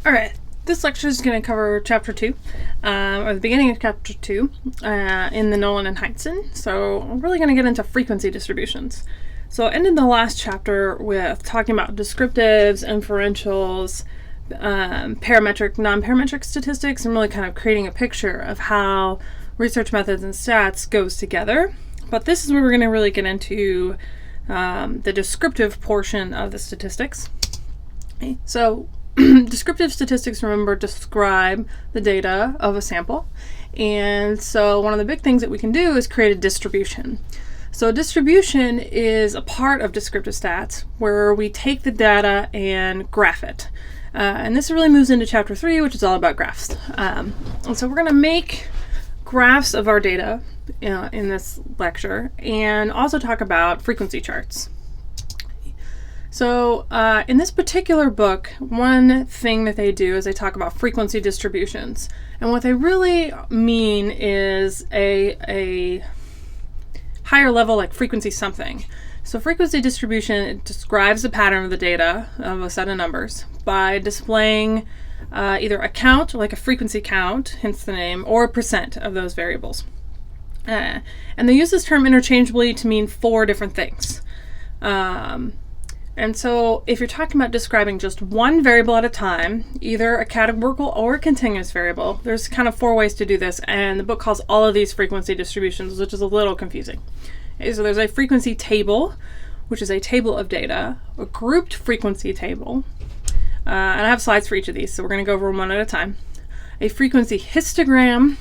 All right, this lecture is going to cover chapter 2, or the beginning of chapter 2 in the Nolan and Heinzen. So we're really going to get into frequency distributions. So I ended the last chapter with talking about descriptives, inferentials, parametric, non-parametric statistics, and really kind of creating a picture of how research methods and stats goes together. But this is where we're going to really get into the descriptive portion of the statistics. Okay, so descriptive statistics, remember, describe the data of a sample. And so one of the big things that we can do is create a distribution. So a distribution is a part of descriptive stats where we take the data and graph it. And this really moves into chapter 3, which is all about graphs. And so we're going to make graphs of our data in this lecture and also talk about frequency charts. So in this particular book, one thing that they do is they talk about frequency distributions. And what they really mean is a higher level, like frequency something. So frequency distribution describes the pattern of the data of a set of numbers by displaying either a count, like a frequency count, hence the name, or a percent of those variables. And they use this term interchangeably to mean 4 different things. And so if you're talking about describing just one variable at a time, either a categorical or a continuous variable, there's kind of 4 ways to do this, and the book calls all of these frequency distributions, which is a little confusing. Okay, so there's a frequency table, which is a table of data, a grouped frequency table, and I have slides for each of these, so we're going to go over them one at a time. A frequency histogram,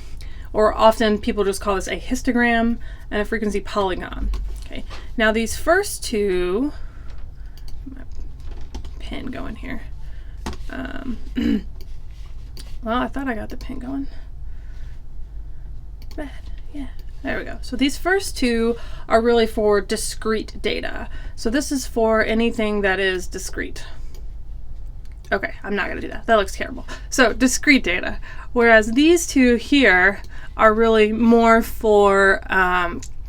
or often people just call this a histogram, and a frequency polygon. Okay, now these first two, pin going here. Well, I thought I got the pin going. Bad. Yeah. There we go. So these first two are really for discrete data. So this is for anything that is discrete. Okay, I'm not going to do that. That looks terrible. So discrete data. Whereas these two here are really more for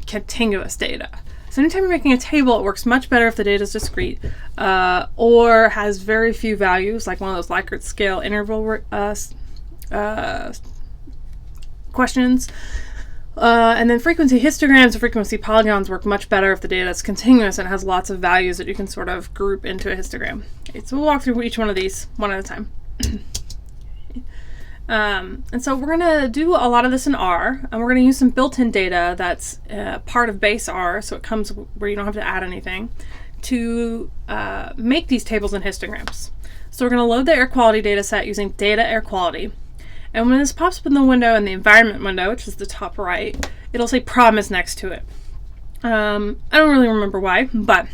continuous data. So anytime you're making a table, it works much better if the data is discrete or has very few values, like one of those Likert scale interval questions. And then frequency histograms and frequency polygons work much better if the data is continuous and has lots of values that you can sort of group into a histogram. Okay, so we'll walk through each one of these one at a time. And so we're going to do a lot of this in R, and we're going to use some built-in data that's part of base R, so it comes where you don't have to add anything, to make these tables and histograms. So we're going to load the air quality data set using data air quality. And when this pops up in the window, in the environment window, which is the top right, it'll say promise next to it. I don't really remember why, but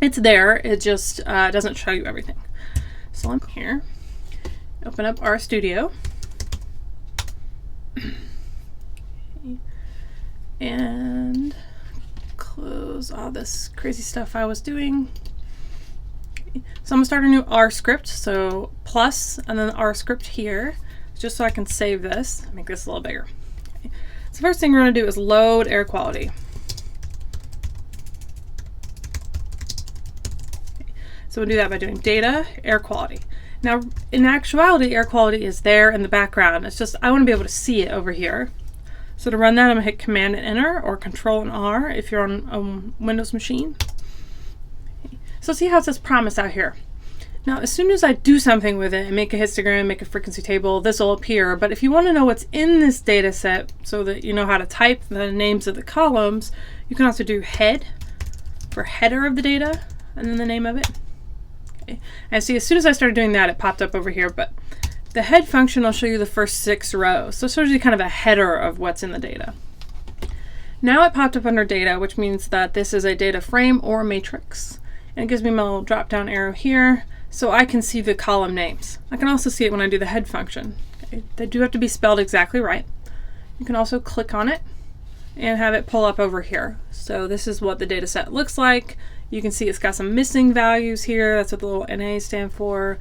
it's there. It just doesn't show you everything. So I'm here. Open up RStudio. And close all this crazy stuff I was doing. Okay. So I'm gonna start a new R script, so plus and then R script here, just so I can save this, make this a little bigger. Okay. So first thing we're gonna do is load air quality. Okay. So we'll do that by doing data air quality. Now in actuality, air quality is there in the background. It's just I want to be able to see it over here. So to run that, I'm going to hit Command and Enter or Control and R if you're on a Windows machine. Okay. So see how it says promise out here. Now as soon as I do something with it and make a histogram, make a frequency table, this will appear. But if you want to know what's in this data set so that you know how to type the names of the columns, you can also do head for header of the data and then the name of it. Okay. And see, as soon as I started doing that, it popped up over here, but the head function will show you the first 6 rows. So it shows you kind of a header of what's in the data. Now it popped up under data, which means that this is a data frame or matrix. And it gives me my little drop down arrow here so I can see the column names. I can also see it when I do the head function. Okay. They do have to be spelled exactly right. You can also click on it and have it pull up over here. So this is what the data set looks like. You can see it's got some missing values here. That's what the little NA stand for.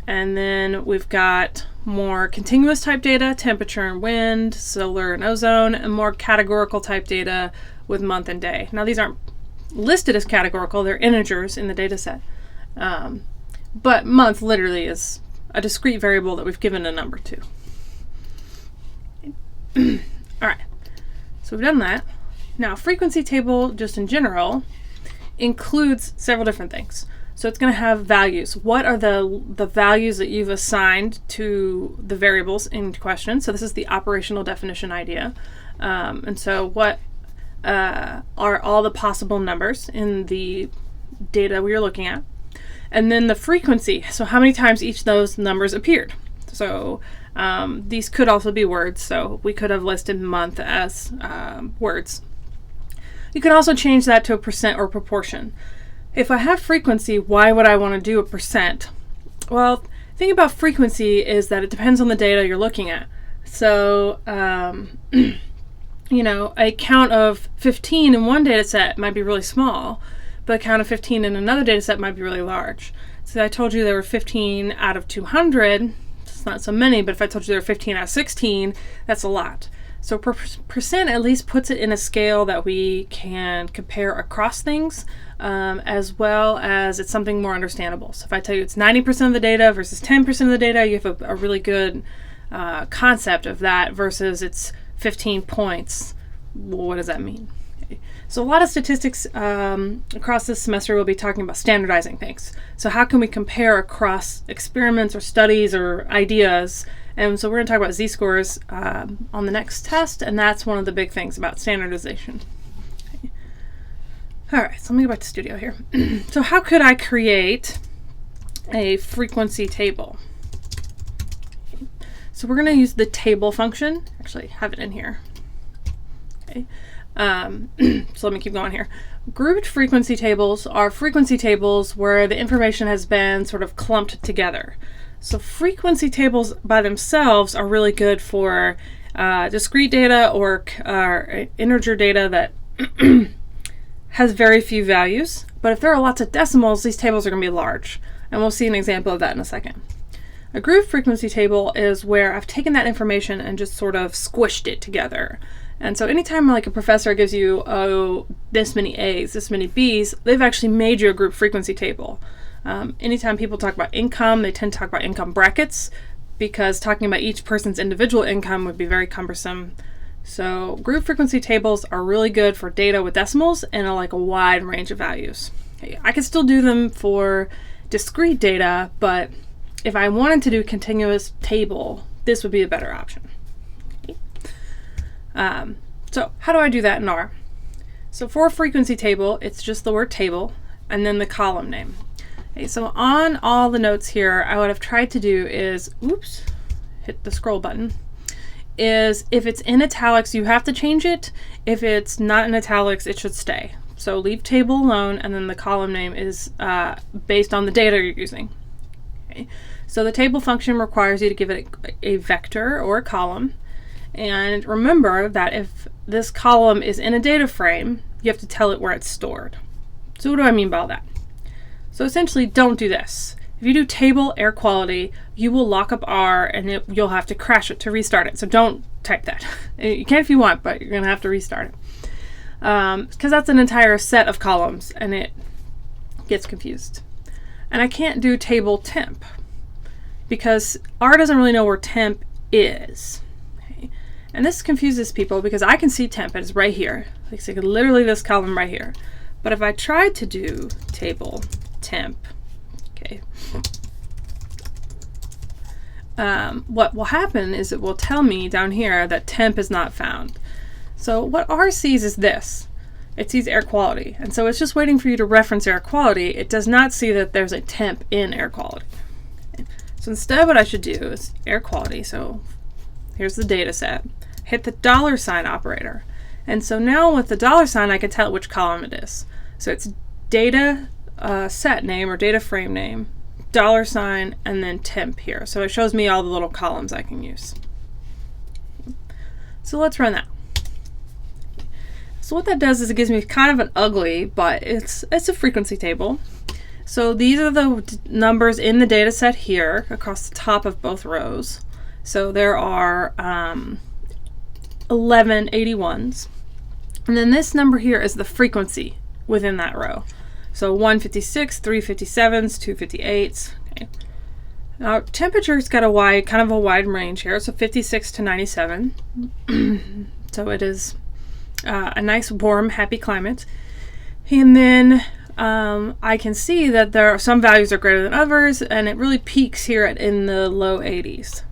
And then we've got more continuous type data, temperature and wind, solar and ozone, and more categorical type data with month and day. Now these aren't listed as categorical, they're integers in the data set. But month literally is a discrete variable that we've given a number to. All right, so we've done that. Now, frequency table, just in general, includes several different things. So it's going to have values. What are the values that you've assigned to the variables in question? So this is the operational definition idea. And so what are all the possible numbers in the data we are looking at? And then the frequency, so how many times each of those numbers appeared. So these could also be words, so we could have listed month as words. You can also change that to a percent or proportion. If I have frequency, why would I want to do a percent? Well, the thing about frequency is that it depends on the data you're looking at. So, you know, a count of 15 in one data set might be really small, but a count of 15 in another data set might be really large. So I told you there were 15 out of 200. It's not so many, but if I told you there were 15 out of 16, that's a lot. So percent at least puts it in a scale that we can compare across things, as well as it's something more understandable. So if I tell you it's 90% of the data versus 10% of the data, you have a really good concept of that versus it's 15 points. Well, what does that mean? Okay. So a lot of statistics across this semester will be talking about standardizing things. So how can we compare across experiments or studies or ideas? And so we're going to talk about z-scores on the next test, and that's one of the big things about standardization. Okay. All right, so let me go back to Studio here. So how could I create a frequency table? So we're going to use the table function. Actually, I have it in here. Okay. So let me keep going here. Grouped frequency tables are frequency tables where the information has been sort of clumped together. So frequency tables by themselves are really good for discrete data or integer data that has very few values. But if there are lots of decimals, these tables are going to be large. And we'll see an example of that in a second. A grouped frequency table is where I've taken that information and just sort of squished it together. And so anytime like a professor gives you, oh, this many A's, this many B's, they've actually made you a group frequency table. Anytime people talk about income, they tend to talk about income brackets because talking about each person's individual income would be very cumbersome. So group frequency tables are really good for data with decimals and like a wide range of values. Okay, I could still do them for discrete data, but if I wanted to do continuous table, this would be a better option. Okay. So how do I do that in R? So for a frequency table, it's just the word table and then the column name. Okay, so on all the notes here, what I've tried to do is, oops, hit the scroll button, is if it's in italics, you have to change it. If it's not in italics, it should stay. So leave table alone, and then the column name is based on the data you're using. Okay. So the table function requires you to give it a vector or a column. And remember that if this column is in a data frame, you have to tell it where it's stored. So what do I mean by all that? So essentially, don't do this. If you do table air quality, you will lock up R and you'll have to crash it to restart it. So don't type that. You can if you want, but you're going to have to restart it. Because that's an entire set of columns and it gets confused. And I can't do table temp because R doesn't really know where temp is. Okay. And this confuses people because I can see temp, it's right here. Like, so literally this column right here. But if I tried to do table temp, okay, what will happen is it will tell me down here that temp is not found. So what R sees is this. It sees air quality. And so it's just waiting for you to reference air quality. It does not see that there's a temp in air quality. Okay. So instead what I should do is air quality. So here's the data set. Hit the $sign operator. And so now with the $sign, I can tell which column it is. So it's data set name or data frame name, $sign, and then temp here. So it shows me all the little columns I can use. So let's run that. So what that does is it gives me kind of an ugly, but it's a frequency table. So these are the numbers in the data set here across the top of both rows. So there are 11 81s. And then this number here is the frequency within that row. So 156, 357s, 258s. Okay. Now, temperature's got kind of a wide range here, so 56 to 97. So it is a nice, warm, happy climate. And then I can see that there are some values are greater than others, and it really peaks here in the low 80s.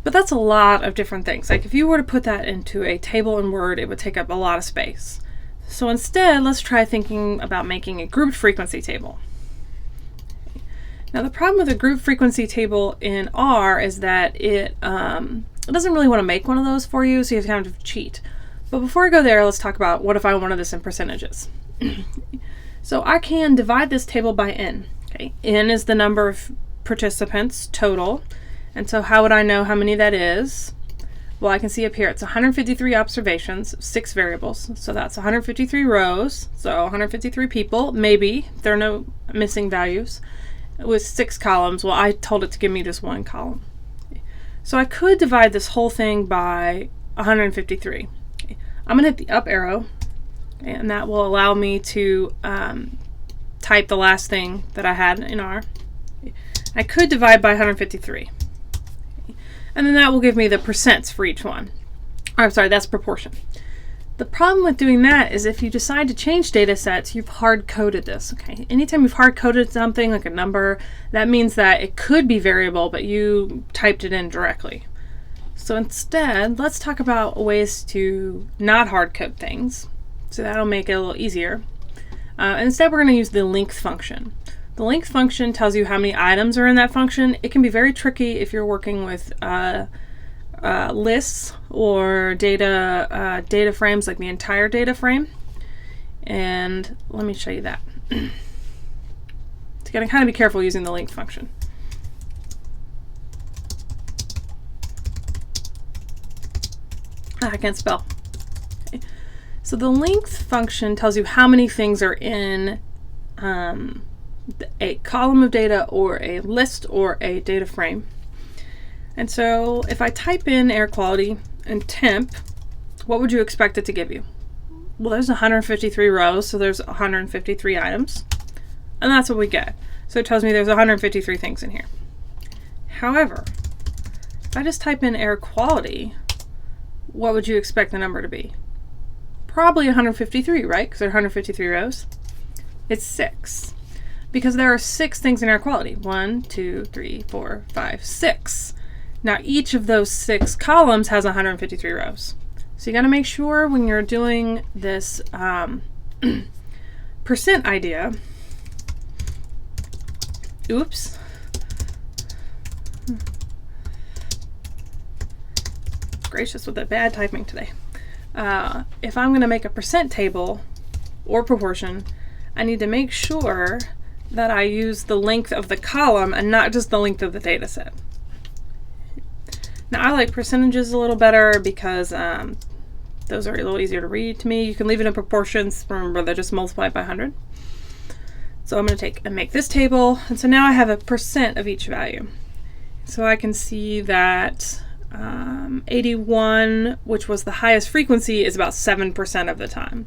But that's a lot of different things. Like if you were to put that into a table in Word, it would take up a lot of space. So instead, let's try thinking about making a grouped frequency table. Now the problem with a group frequency table in R is that it doesn't really want to make one of those for you, so you have to kind of cheat. But before I go there, let's talk about what if I wanted this in percentages. So I can divide this table by n. Okay, n is the number of participants total, and so how would I know how many that is? Well, I can see up here it's 153 observations, 6 variables, so that's 153 rows, so 153 people, maybe, there are no missing values, with 6 columns. Well, I told it to give me just 1 column. So I could divide this whole thing by 153. I'm going to hit the up arrow, and that will allow me to type the last thing that I had in R. I could divide by 153. And then that will give me the percents for each one. I'm sorry, that's proportion. The problem with doing that is if you decide to change data sets, you've hard-coded this. Okay, anytime you've hard-coded something like a number, that means that it could be variable, but you typed it in directly. So instead, let's talk about ways to not hard-code things. So that'll make it a little easier. Instead, we're going to use the length function. The length function tells you how many items are in that function. It can be very tricky if you're working with lists or data frames, like the entire data frame. And let me show you that. So you got to kind of be careful using the length function. I can't spell. Okay. So the length function tells you how many things are in a column of data or a list or a data frame. And so if I type in air quality and temp, what would you expect it to give you? Well, there's 153 rows, so there's 153 items, and that's what we get. So it tells me there's 153 things in here. However, if I just type in air quality, what would you expect the number to be? Probably 153, right? Because there are 153 rows. It's 6. Because there are 6 things in air quality. 1, 2, 3, 4, 5, 6. Now each of those 6 columns has 153 rows. So you got to make sure when you're doing this percent idea. Oops. Gracious with the bad typing today. If I'm going to make a percent table or proportion, I need to make sure that I use the length of the column and not just the length of the data set. Now I like percentages a little better because those are a little easier to read to me. You can leave it in proportions. Remember, they're just multiplied by 100. So I'm going to take and make this table, and so now I have a percent of each value. So I can see that 81, which was the highest frequency, is about 7% of the time.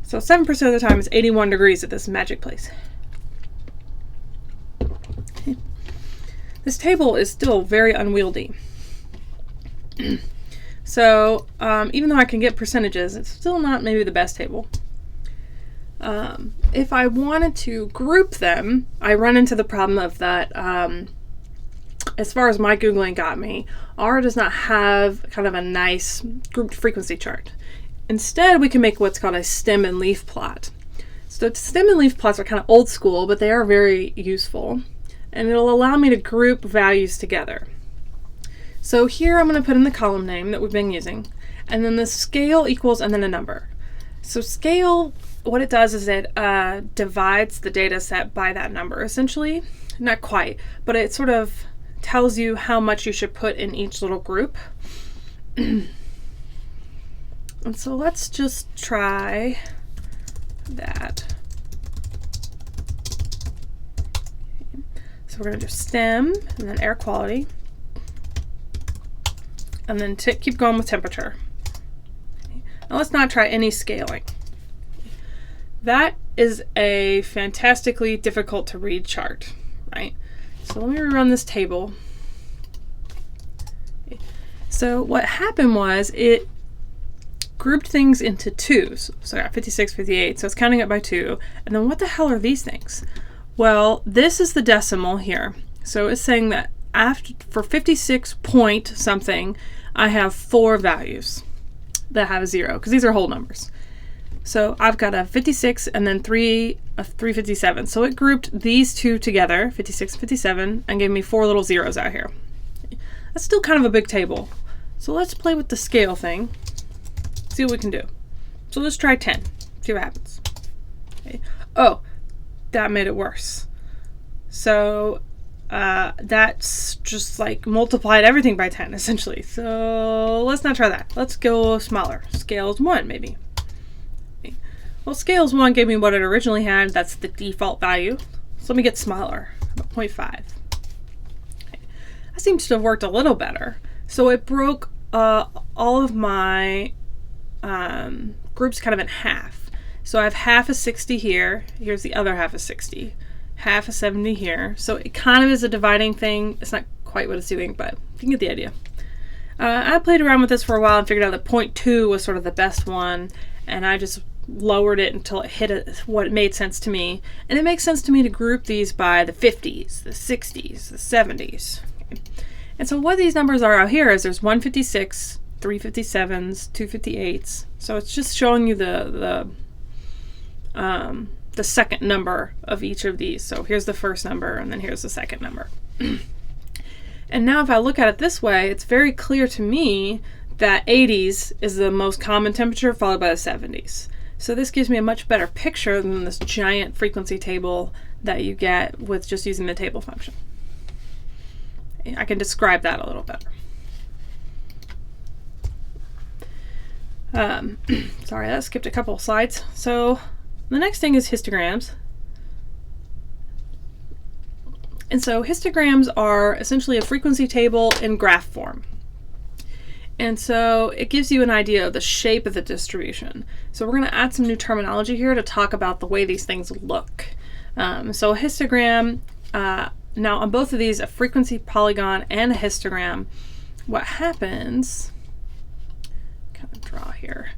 So 7% of the time is 81 degrees at this magic place. This table is still very unwieldy. So even though I can get percentages, it's still not maybe the best table. If I wanted to group them, I run into the problem of that as far as my Googling got me, R does not have kind of a nice grouped frequency chart. Instead, we can make what's called a stem and leaf plot. So stem and leaf plots are kind of old school, but they are very useful. And it'll allow me to group values together. So here I'm going to put in the column name that we've been using, and then the scale equals and then a number. So scale, what it does is it divides the data set by that number, essentially. Not quite, but it sort of tells you how much you should put in each little group. And so let's just try that. So we're going to do stem and then air quality, and then keep going with temperature. Now let's not try any scaling. That is a fantastically difficult to read chart, right? So let me rerun this table. So what happened was it grouped things into twos. So I got 56, 58, so it's counting it by 2. And then what the hell are these things? Well, this is the decimal here. So it's saying that for 56 point something, I have 4 values that have a 0, because these are whole numbers. So I've got a 56 and then 357. So it grouped these two together, 56 and 57, and gave me 4 little zeros out here. That's still kind of a big table. So let's play with the scale thing, see what we can do. So let's try 10, see what happens. Okay. Oh, that made it worse. So that's just like multiplied everything by 10 essentially. So let's not try that. Let's go smaller. Scale is 1 maybe. Okay. Well, scale is 1 gave me what it originally had. That's the default value. So let me get smaller, about 0.5. Okay. That seems to have worked a little better. So it broke all of my groups kind of in half. So I have half a 60 here. Here's the other half of 60. Half a 70 here. So it kind of is a dividing thing. It's not quite what it's doing, but you can get the idea. I played around with this for a while and figured out that 0.2 was sort of the best one, and I just lowered it until it hit what made sense to me. And it makes sense to me to group these by the 50s, the 60s, the 70s. Okay. And so what these numbers are out here is there's 156, 357s, 258s. So it's just showing you the second number of each of these. So here's the first number, and then here's the second number. And now if I look at it this way, it's very clear to me that 80s is the most common temperature, followed by the 70s. So this gives me a much better picture than this giant frequency table that you get with just using the table function. I can describe that a little better. Sorry, that skipped a couple of slides. So the next thing is histograms. And so histograms are essentially a frequency table in graph form. And so it gives you an idea of the shape of the distribution. So we're going to add some new terminology here to talk about the way these things look. So a histogram, now on both of these, a frequency polygon and a histogram, what happens, kind of draw here,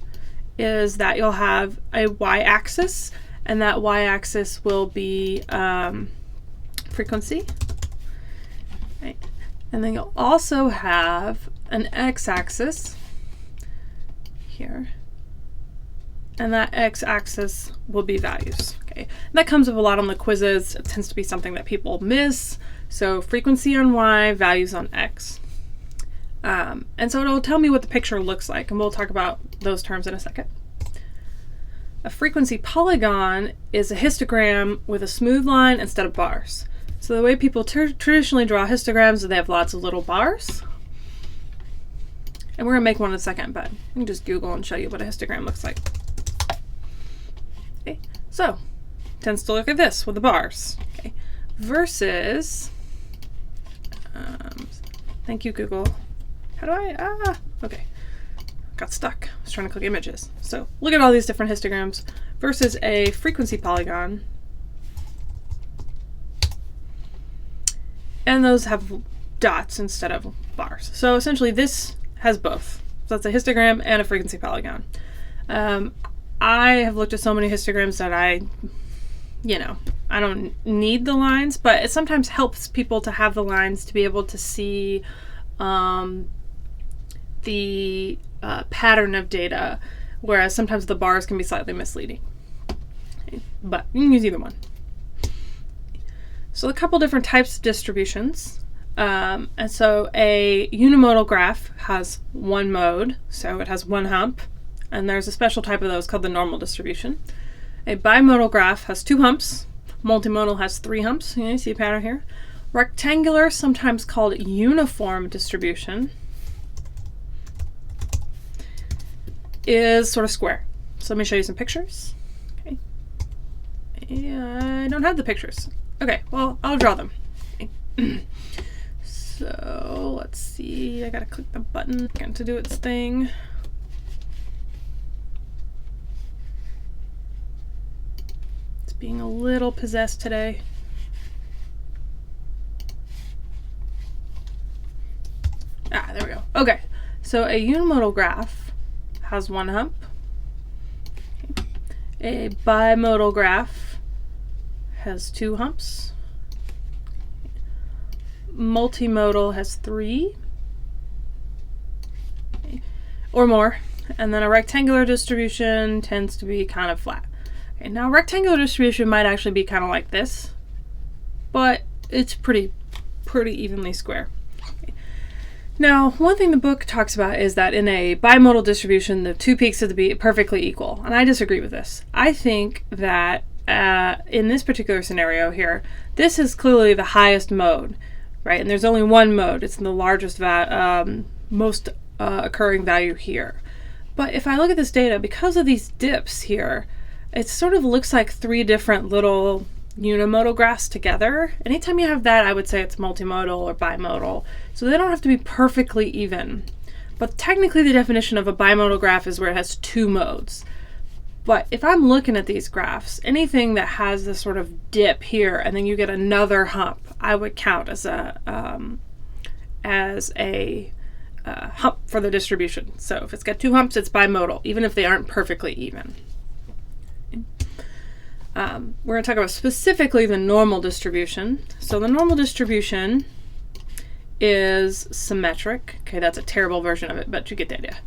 is that you'll have a y-axis, and that y-axis will be frequency. Right. And then you'll also have an x-axis here, and that x-axis will be values. Okay, and that comes up a lot on the quizzes. It tends to be something that people miss. So frequency on y, values on x. And so it'll tell me what the picture looks like, and we'll talk about those terms in a second. A frequency polygon is a histogram with a smooth line instead of bars. So the way people traditionally draw histograms is they have lots of little bars. And we're going to make one in a second, but I can just Google and show you what a histogram looks like. Okay, so it tends to look like this with the bars. Okay, versus, thank you, Google. How do I, okay, got stuck. I was trying to click images. So look at all these different histograms versus a frequency polygon. And those have dots instead of bars. So essentially this has both. So that's a histogram and a frequency polygon. I have looked at so many histograms that I don't need the lines, but it sometimes helps people to have the lines to be able to see the pattern of data, whereas sometimes the bars can be slightly misleading. Okay. But you can use either one. So a couple different types of distributions. And so a unimodal graph has one mode, so it has one hump, and there's a special type of those called the normal distribution. A bimodal graph has 2 humps. Multimodal has 3 humps. You see a pattern here. Rectangular, sometimes called uniform distribution, is sort of square. So let me show you some pictures. Okay. I don't have the pictures. Okay, well, I'll draw them. Okay. So let's see, I gotta click the button to do its thing. It's being a little possessed today. There we go. Okay, so a unimodal graph has one hump. A bimodal graph has two humps. Multimodal has three or more. And then a rectangular distribution tends to be kind of flat. Okay, now rectangular distribution might actually be kind of like this, but it's pretty evenly square. Okay. Now, one thing the book talks about is that in a bimodal distribution, the two peaks have to be perfectly equal, and I disagree with this. I think that in this particular scenario here, this is clearly the highest mode, right? And there's only one mode. It's in the largest, most occurring value here. But if I look at this data, because of these dips here, it sort of looks like three different little unimodal graphs together. Anytime you have that, I would say it's multimodal or bimodal. So they don't have to be perfectly even. But technically the definition of a bimodal graph is where it has two modes. But if I'm looking at these graphs, anything that has this sort of dip here and then you get another hump, I would count as a hump for the distribution. So if it's got two humps, it's bimodal, even if they aren't perfectly even. We're going to talk about specifically the normal distribution. So the normal distribution is symmetric. Okay, that's a terrible version of it, but you get the idea.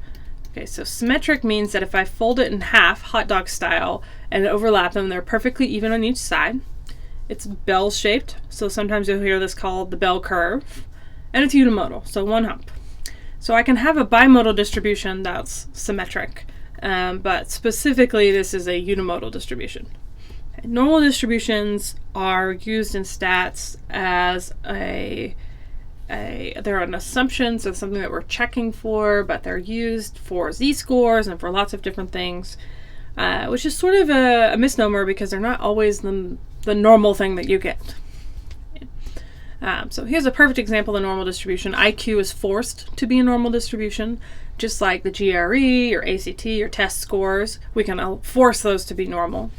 Okay, so symmetric means that if I fold it in half, hot dog style, and overlap them, they're perfectly even on each side. It's bell-shaped, so sometimes you'll hear this called the bell curve. And it's unimodal, so one hump. So I can have a bimodal distribution that's symmetric, but specifically this is a unimodal distribution. Okay. Normal distributions are used in stats as they're an assumption, so something that we're checking for, but they're used for z-scores and for lots of different things, which is sort of a misnomer because they're not always the normal thing that you get. So here's a perfect example of the normal distribution. IQ is forced to be a normal distribution, just like the GRE or ACT or test scores. We can force those to be normal.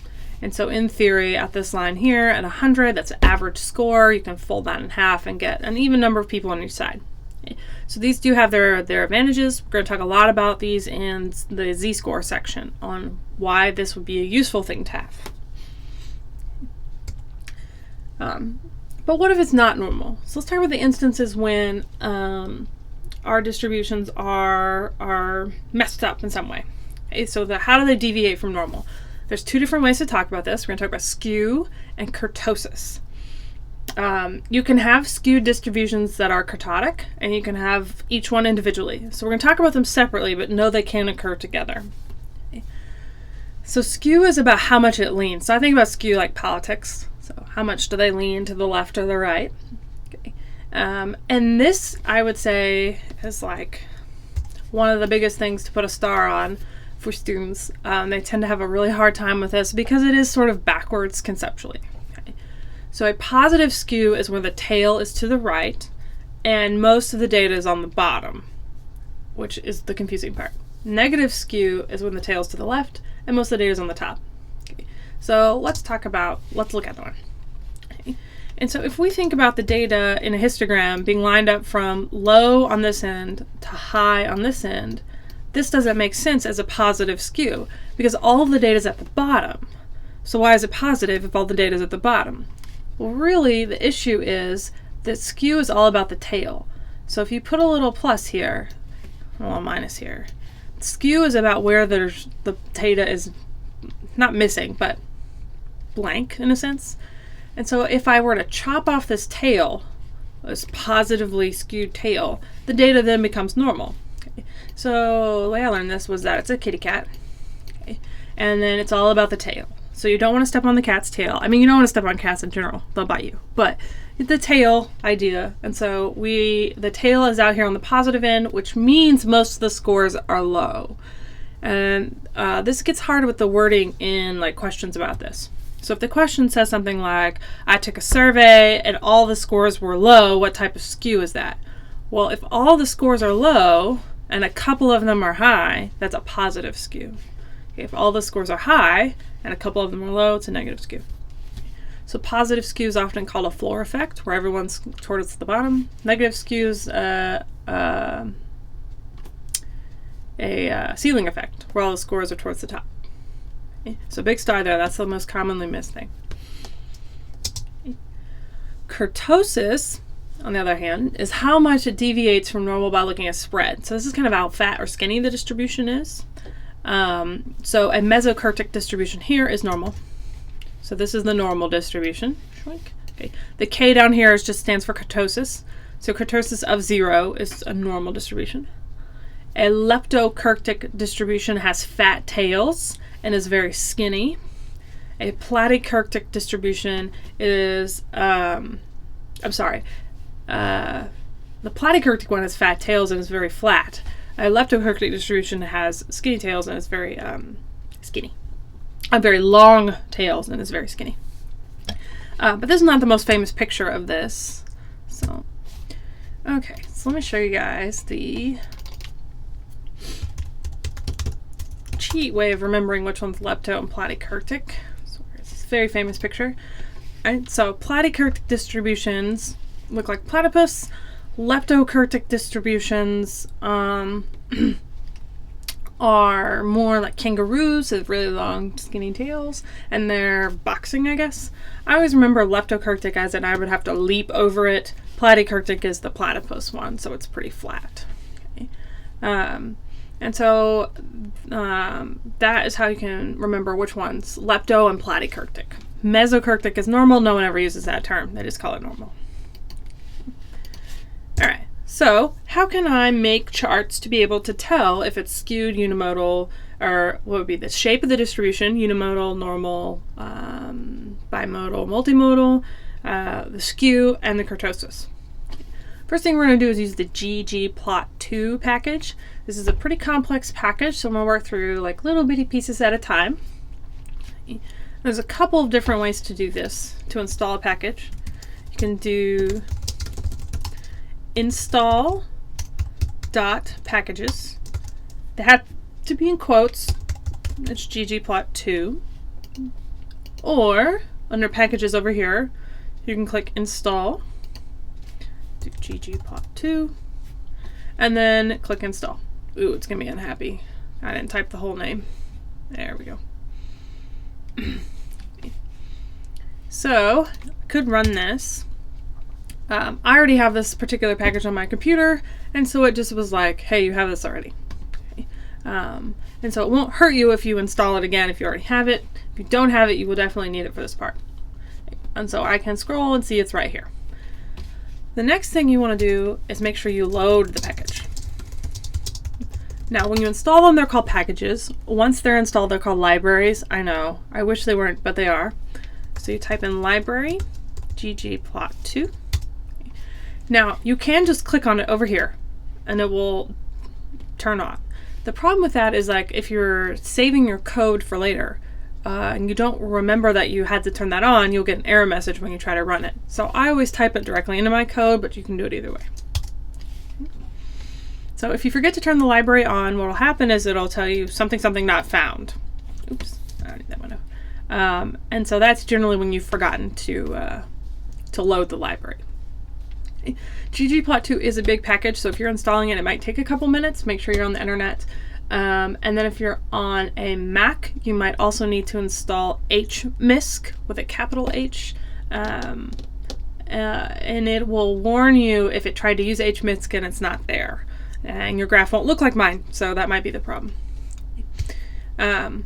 And so in theory, at this line here, at 100, that's an average score. You can fold that in half and get an even number of people on each side. Okay. So these do have their advantages. We're going to talk a lot about these in the z-score section on why this would be a useful thing to have. But what if it's not normal? So let's talk about the instances when our distributions are messed up in some way. Okay, so how do they deviate from normal? There's two different ways to talk about this. We're going to talk about skew and kurtosis. You can have skewed distributions that are kurtotic, and you can have each one individually. So we're going to talk about them separately, but know they can occur together. Okay. So skew is about how much it leans. So I think about skew like politics. So how much do they lean to the left or the right? Okay. And this, I would say, is like one of the biggest things to put a star on for students. They tend to have a really hard time with this because it is sort of backwards conceptually. Okay. So a positive skew is where the tail is to the right and most of the data is on the bottom, which is the confusing part. Negative skew is when the tail is to the left and most of the data is on the top. Okay. So let's look at one. Okay. And so if we think about the data in a histogram being lined up from low on this end to high on this end, this doesn't make sense as a positive skew because all of the data is at the bottom. So why is it positive if all the data is at the bottom? Well, really, the issue is that skew is all about the tail. So if you put a little plus here, well, a minus here, skew is about where the data is not missing, but blank in a sense. And so if I were to chop off this tail, this positively skewed tail, the data then becomes normal. Okay. So the way I learned this was that it's a kitty cat, okay, and then it's all about the tail. So you don't want to step on the cat's tail. I mean, you don't want to step on cats in general. They'll bite you. But the tail idea. And so the tail is out here on the positive end, which means most of the scores are low. And this gets hard with the wording in like questions about this. So if the question says something like, I took a survey and all the scores were low, what type of skew is that? Well, if all the scores are low and a couple of them are high, that's a positive skew. Okay, if all the scores are high and a couple of them are low, it's a negative skew. So positive skew is often called a floor effect, where everyone's towards the bottom. Negative skew is a ceiling effect, where all the scores are towards the top. Okay. So big star there, that's the most commonly missed thing. Okay. Kurtosis, on the other hand, is how much it deviates from normal by looking at spread. So this is kind of how fat or skinny the distribution is. So a mesokurtic distribution here is normal. So this is the normal distribution. Okay. The K down here just stands for kurtosis. So kurtosis of 0 is a normal distribution. A leptokurtic distribution has fat tails and is very skinny. A platykurtic distribution is, the platykurtic one has fat tails and is very flat. A leptokurtic distribution has skinny tails and is very skinny. Very long tails and is very skinny. But this is not the most famous picture of this. So, okay, so let me show you guys the cheat way of remembering which one's lepto and platykurtic. So here's this very famous picture. Right, so platykurtic distributions look like platypus. Leptokurtic distributions are more like kangaroos with really long skinny tails, and they're boxing, I guess. I always remember leptokurtic as in I would have to leap over it. Platykurtic is the platypus one, so it's pretty flat. Okay. And so that is how you can remember which one's lepto and platykurtic. Mesokurtic is normal. No one ever uses that term. They just call it normal. All right. So how can I make charts to be able to tell if it's skewed, unimodal, or what would be the shape of the distribution, unimodal, normal, bimodal, multimodal, the skew, and the kurtosis? First thing we're going to do is use the ggplot2 package. This is a pretty complex package, so I'm going to work through like little bitty pieces at a time. There's a couple of different ways to do this, to install a package. You can do install.packages. They have to be in quotes. It's ggplot2. Or under packages over here, you can click install, do ggplot2, and then click install. Ooh, it's gonna be unhappy. I didn't type the whole name. There we go. So, I could run this. I already have this particular package on my computer, and so it just was like, hey, you have this already. Okay. And so it won't hurt you if you install it again if you already have it. If you don't have it, you will definitely need it for this part. Okay. And so I can scroll and see it's right here. The next thing you want to do is make sure you load the package. Now, when you install them, they're called packages. Once they're installed, they're called libraries. I know. I wish they weren't, but they are. So you type in library, ggplot2. Now, you can just click on it over here, and it will turn on. The problem with that is, like, if you're saving your code for later, and you don't remember that you had to turn that on, you'll get an error message when you try to run it. So I always type it directly into my code, but you can do it either way. So if you forget to turn the library on, what will happen is it'll tell you something not found. Oops, I don't need that window. And so that's generally when you've forgotten to load the library. ggplot2 is a big package, so if you're installing it, it might take a couple minutes. Make sure you're on the internet. And then if you're on a Mac, you might also need to install HMISC with a capital H. And it will warn you if it tried to use HMISC and it's not there. And your graph won't look like mine, so that might be the problem. And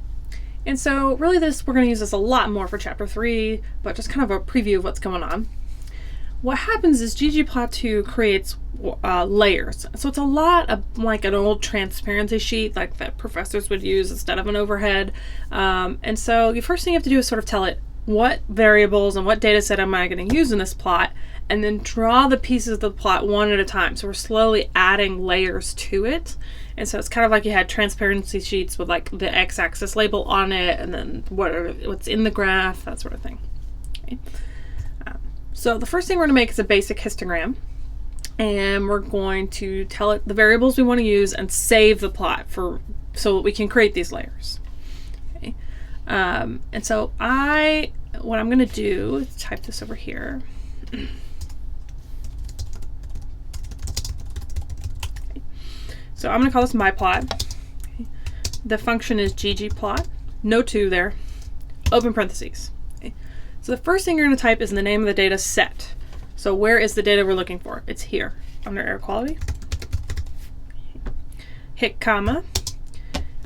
so really we're going to use this a lot more for chapter 3, but just kind of a preview of what's going on. What happens is ggplot2 creates layers. So it's a lot of like an old transparency sheet like that professors would use instead of an overhead. And so the first thing you have to do is sort of tell it what variables and what data set am I going to use in this plot, and then draw the pieces of the plot one at a time. So we're slowly adding layers to it. And so it's kind of like you had transparency sheets with like the x-axis label on it, and then what's in the graph, that sort of thing. Okay. So the first thing we're going to make is a basic histogram, and we're going to tell it the variables we want to use and save the plot so that we can create these layers. Okay. And so I what I'm going to do is type this over here. So I'm going to call this my plot. The function is ggplot, no 2 there, open parentheses. Okay. So the first thing you're going to type is the name of the data set. So where is the data we're looking for? It's here under air quality. Hit comma.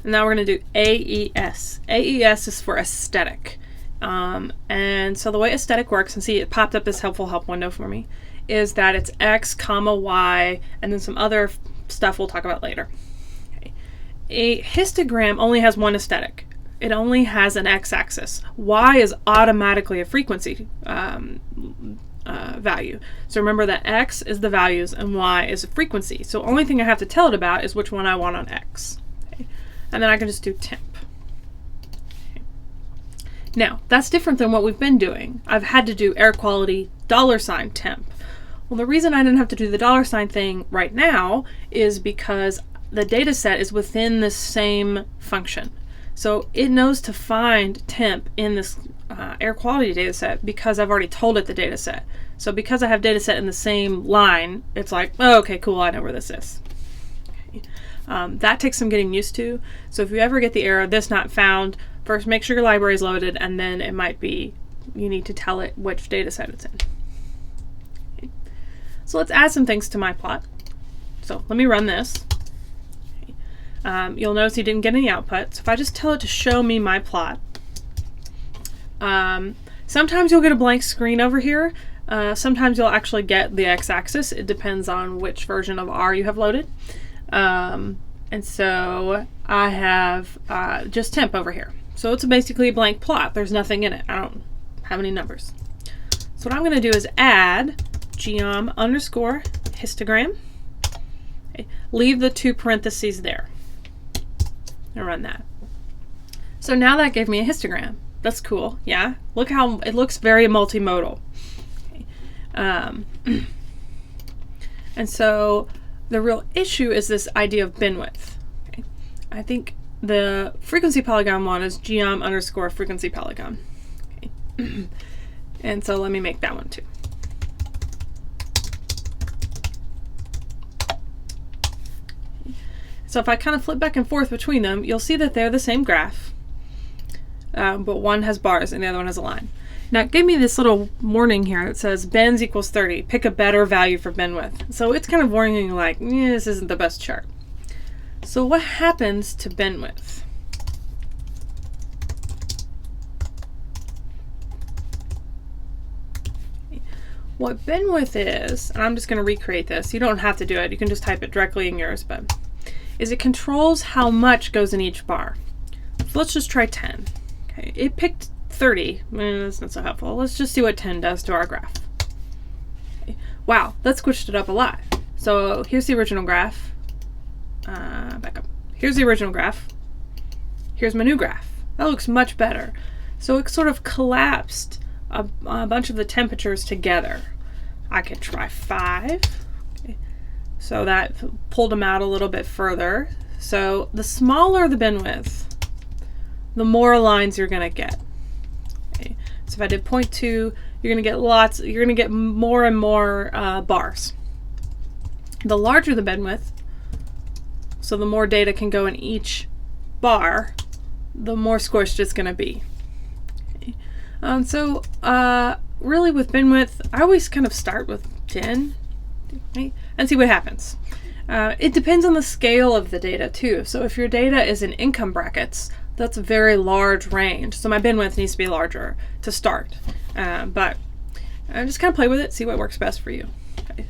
And now we're going to do AES. AES is for aesthetic. And so the way aesthetic works, and see it popped up this helpful help window for me, is that it's X, comma, Y, and then some other stuff we'll talk about later. Okay. A histogram only has one aesthetic. It only has an x-axis. Y is automatically a frequency value. So remember that x is the values and y is a frequency. So only thing I have to tell it about is which one I want on x. Okay. And then I can just do temp. Okay. Now, that's different than what we've been doing. I've had to do air quality $temp. Well, the reason I didn't have to do the $sign thing right now is because the data set is within the same function. So it knows to find temp in this air quality data set because I've already told it the data set. So because I have data set in the same line, it's like, oh, okay, cool, I know where this is. Okay. That takes some getting used to. So if you ever get the error, this not found, first make sure your library is loaded, and then it might be, you need to tell it which data set it's in. Okay. So let's add some things to my plot. So let me run this. You'll notice you didn't get any output. So if I just tell it to show me my plot, sometimes you'll get a blank screen over here. Sometimes you'll actually get the x-axis. It depends on which version of R you have loaded. And so I have just temp over here. So it's basically a blank plot. There's nothing in it. I don't have any numbers. So what I'm going to do is add geom_histogram. Okay. Leave the 2 parentheses there. And run that. So now that gave me a histogram. That's cool, yeah? Look how it looks very multimodal. Okay. And so the real issue is this idea of bin width. Okay. I think the frequency polygon one is geom_frequency polygon. Okay. And so let me make that one too. So if I kind of flip back and forth between them, you'll see that they're the same graph, but one has bars and the other one has a line. Now it gave me this little warning here that says bins equals 30. Pick a better value for bin width. So it's kind of warning you like, this isn't the best chart. So what happens to bin width? What bin width is, and I'm just going to recreate this. You don't have to do it. You can just type it directly in yours, but is it controls how much goes in each bar. So let's just try 10. Okay, it picked 30. That's not so helpful. Let's just see what 10 does to our graph. Okay. Wow, that squished it up a lot. So here's the original graph. Back up. Here's the original graph. Here's my new graph. That looks much better. So it sort of collapsed a bunch of the temperatures together. I could try 5. Okay. So that pulled them out a little bit further. So the smaller the bin width, the more lines you're going to get. Okay. So if I did 0.2, you're going to get lots. You're going to get more and more bars. The larger the bin width, so the more data can go in each bar, the more squished it's going to be. Okay. So really with bin width, I always kind of start with 10, okay, and see what happens. It depends on the scale of the data too. So if your data is in income brackets, that's a very large range. So my bin width needs to be larger to start. But just kind of play with it, see what works best for you. Okay.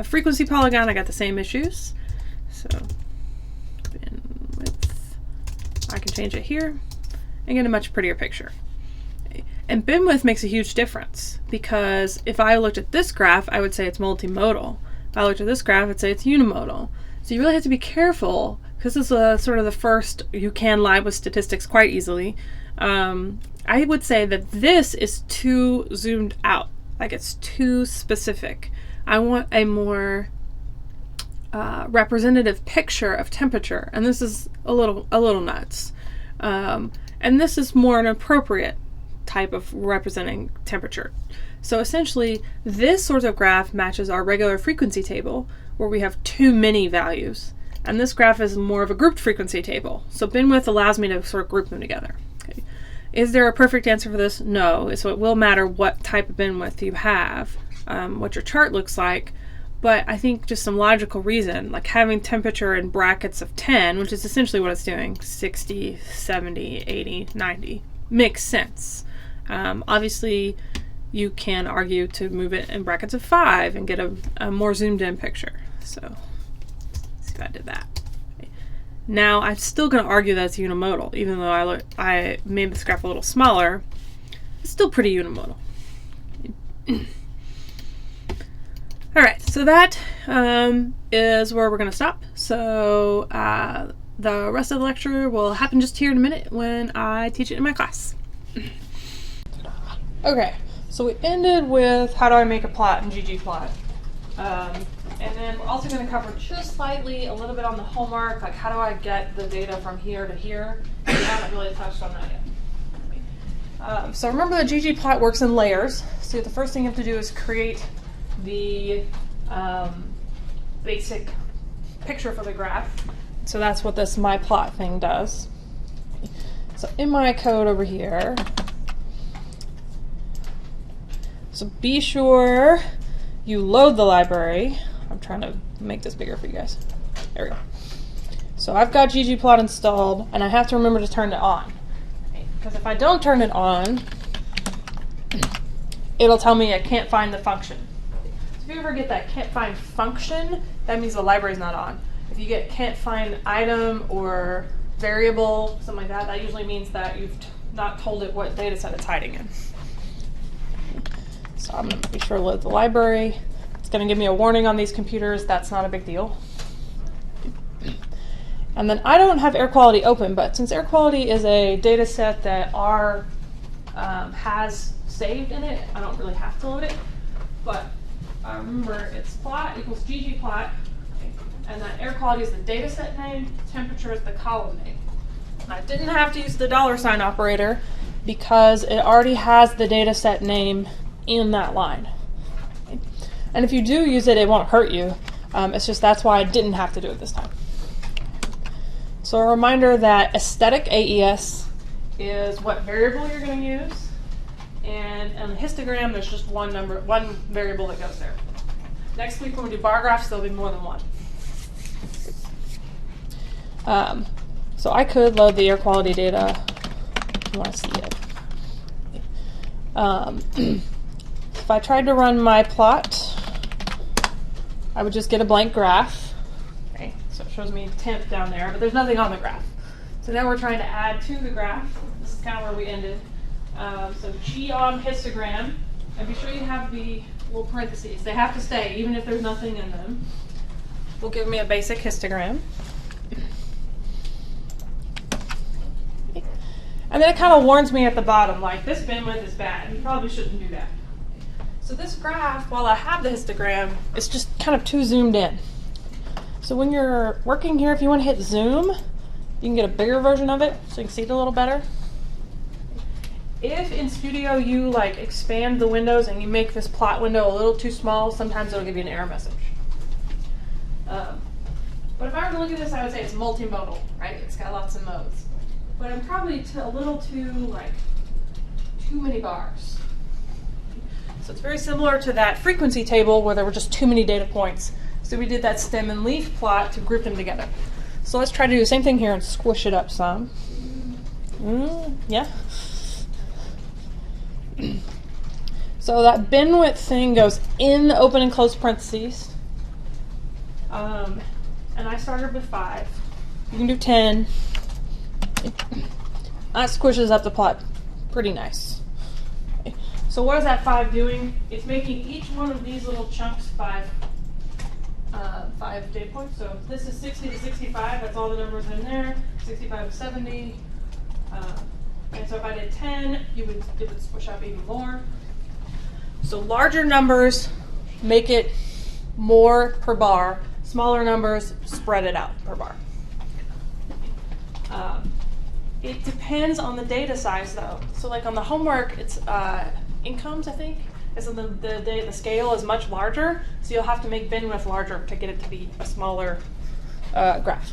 Frequency polygon, I got the same issues. So bin width, I can change it here and get a much prettier picture. And bin width makes a huge difference because if I looked at this graph, I would say it's multimodal. If I looked at this graph, I'd say it's unimodal. So you really have to be careful because this is sort of the first you can lie with statistics quite easily. I would say that this is too zoomed out, like it's too specific. I want a more representative picture of temperature, and this is a little nuts. And this is more an appropriate type of representing temperature. So essentially, this sort of graph matches our regular frequency table, where we have too many values. And this graph is more of a grouped frequency table. So bin width allows me to sort of group them together. Okay. Is there a perfect answer for this? No. So it will matter what type of bin width you have, what your chart looks like. But I think just some logical reason, like having temperature in brackets of 10, which is essentially what it's doing, 60, 70, 80, 90, makes sense. Obviously, you can argue to move it in brackets of 5 and get a more zoomed in picture. So let's see if I did that. Okay. Now I'm still going to argue that it's unimodal, even though I made this graph a little smaller. It's still pretty unimodal. All right, so that is where we're going to stop. So the rest of the lecture will happen just here in a minute when I teach it in my class. Okay, so we ended with how do I make a plot in ggplot. And then we're also going to cover just slightly a little bit on the homework, like how do I get the data from here to here. We haven't really touched on that yet. So remember that ggplot works in layers. So the first thing you have to do is create the basic picture for the graph. So that's what this my plot thing does. So in my code over here, so be sure you load the library. I'm trying to make this bigger for you guys. There we go. So I've got ggplot installed, and I have to remember to turn it on. Because if I don't turn it on, it'll tell me I can't find the function. If you ever get that can't find function, that means the library's not on. If you get can't find item or variable, something like that, that usually means that you've not told it what data set it's hiding in. So I'm going to be sure to load the library. It's going to give me a warning on these computers. That's not a big deal. And then I don't have air quality open, but since air quality is a data set that R has saved in it, I don't really have to load it. But remember, it's plot equals ggplot, and that air quality is the data set name, temperature is the column name. And I didn't have to use the $sign operator because it already has the data set name in that line. And if you do use it, it won't hurt you. It's just that's why I didn't have to do it this time. So a reminder that aesthetic AES is what variable you're going to use. And in the histogram, there's just one variable that goes there. Next week, when we do bar graphs, there'll be more than one. So I could load the air quality data if you want to see it. If I tried to run my plot, I would just get a blank graph. Okay, so it shows me temp down there, but there's nothing on the graph. So now we're trying to add to the graph. This is kind of where we ended. So G on histogram, and be sure you have the little parentheses. They have to stay, even if there's nothing in them. Will give me a basic histogram. And then it kind of warns me at the bottom, like this bin width is bad. You probably shouldn't do that. So this graph, while I have the histogram, it's just kind of too zoomed in. So when you're working here, if you want to hit zoom, you can get a bigger version of it so you can see it a little better. If in Studio you like expand the windows and you make this plot window a little too small, sometimes it'll give you an error message. But if I were to look at this, I would say it's multimodal, right? It's got lots of modes. But I'm probably a little too many bars. So it's very similar to that frequency table where there were just too many data points. So we did that stem and leaf plot to group them together. So let's try to do the same thing here and squish it up some. Yeah. So that bin width thing goes in the open and closed parentheses. And I started with 5. You can do 10. That squishes up the plot pretty nice. Okay. So what is that 5 doing? It's making each one of these little chunks 5 data points. So this is 60 to 65. That's all the numbers in there. 65 to 70. And so if I did 10, it would squish up even more. So larger numbers make it more per bar. Smaller numbers spread it out per bar. It depends on the data size, though. So like on the homework, it's incomes, I think. And so the scale is much larger, so you'll have to make bin width larger to get it to be a smaller graph.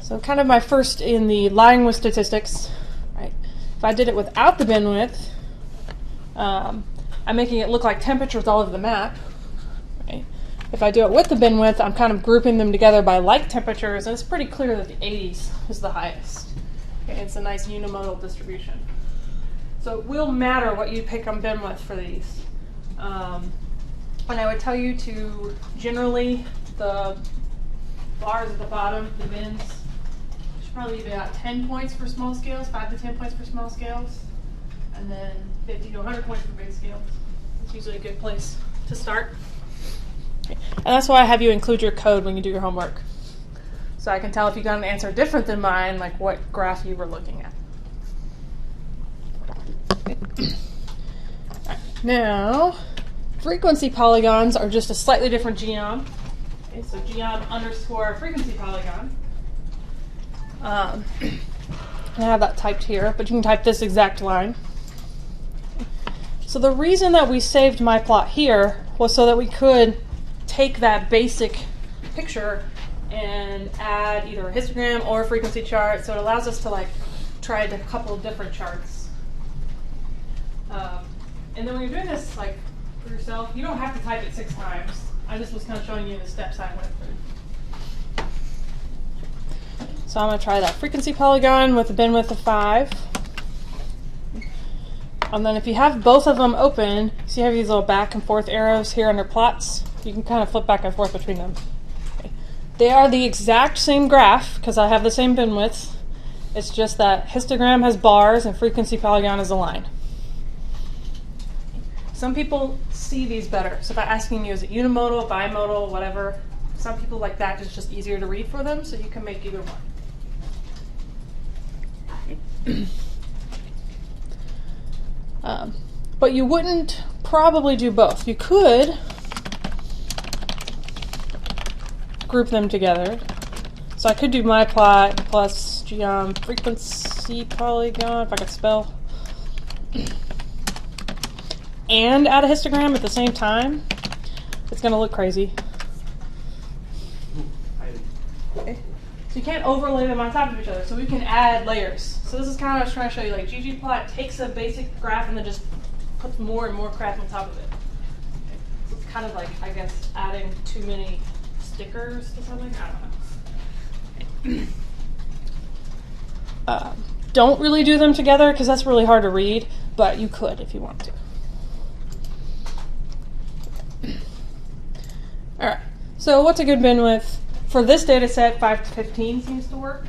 So kind of my first in the lying with statistics, right? If I did it without the bin width, I'm making it look like temperatures all over the map, right? If I do it with the bin width, I'm kind of grouping them together by like temperatures, and it's pretty clear that the 80s is the highest. Okay, it's a nice unimodal distribution. So it will matter what you pick on bin width for these. And I would tell you to generally, the bars at the bottom, the bins, should probably be about 10 points for small scales, 5 to 10 points for small scales, and then 50 to 100 points for big scales. It's usually a good place to start. Okay. And that's why I have you include your code when you do your homework. So I can tell if you got an answer different than mine, like what graph you were looking at. Right. Now, frequency polygons are just a slightly different geom. Okay, so geom underscore frequency polygon. I have that typed here, but you can type this exact line. So the reason that we saved my plot here was so that we could take that basic picture and add either a histogram or a frequency chart. So it allows us to like try a couple of different charts. And then when you're doing this like for yourself, you don't have to type it 6 times. I just was kind of showing you the steps I went through. So I'm going to try that frequency polygon with a bin width of 5. And then if you have both of them open, so you have these little back and forth arrows here under plots, you can kind of flip back and forth between them. Okay. They are the exact same graph because I have the same bin width. It's just that histogram has bars and frequency polygon is a line. Some people see these better. So if I'm asking you, is it unimodal, bimodal, whatever, some people like that. It's just easier to read for them, so you can make either one. But you wouldn't probably do both. You could group them together. So I could do my plot plus geom frequency polygon, if I could spell, and add a histogram at the same time. It's going to look crazy. Okay. So you can't overlay them on top of each other, so we can add layers. So this is kind of what I was trying to show you. Like ggplot takes a basic graph and then just puts more and more crap on top of it. Okay. So it's kind of like, I guess, adding too many stickers to something. I don't know. Don't really do them together because that's really hard to read, but you could if you want to. All right, so what's a good bin width? For this data set, 5 to 15 seems to work.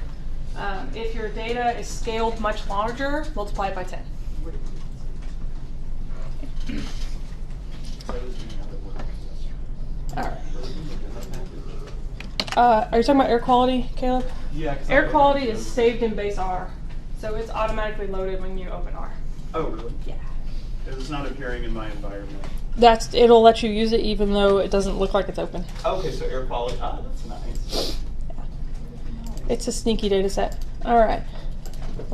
If your data is scaled much larger, multiply it by 10. All right. Are you talking about air quality, Caleb? Yeah. Air quality is saved in base R, so it's automatically loaded when you open R. Oh, really? Yeah. It's not appearing in my environment. It'll let you use it even though it doesn't look like it's open. Okay, so air quality. Ah, that's nice. Yeah. It's a sneaky data set. All right.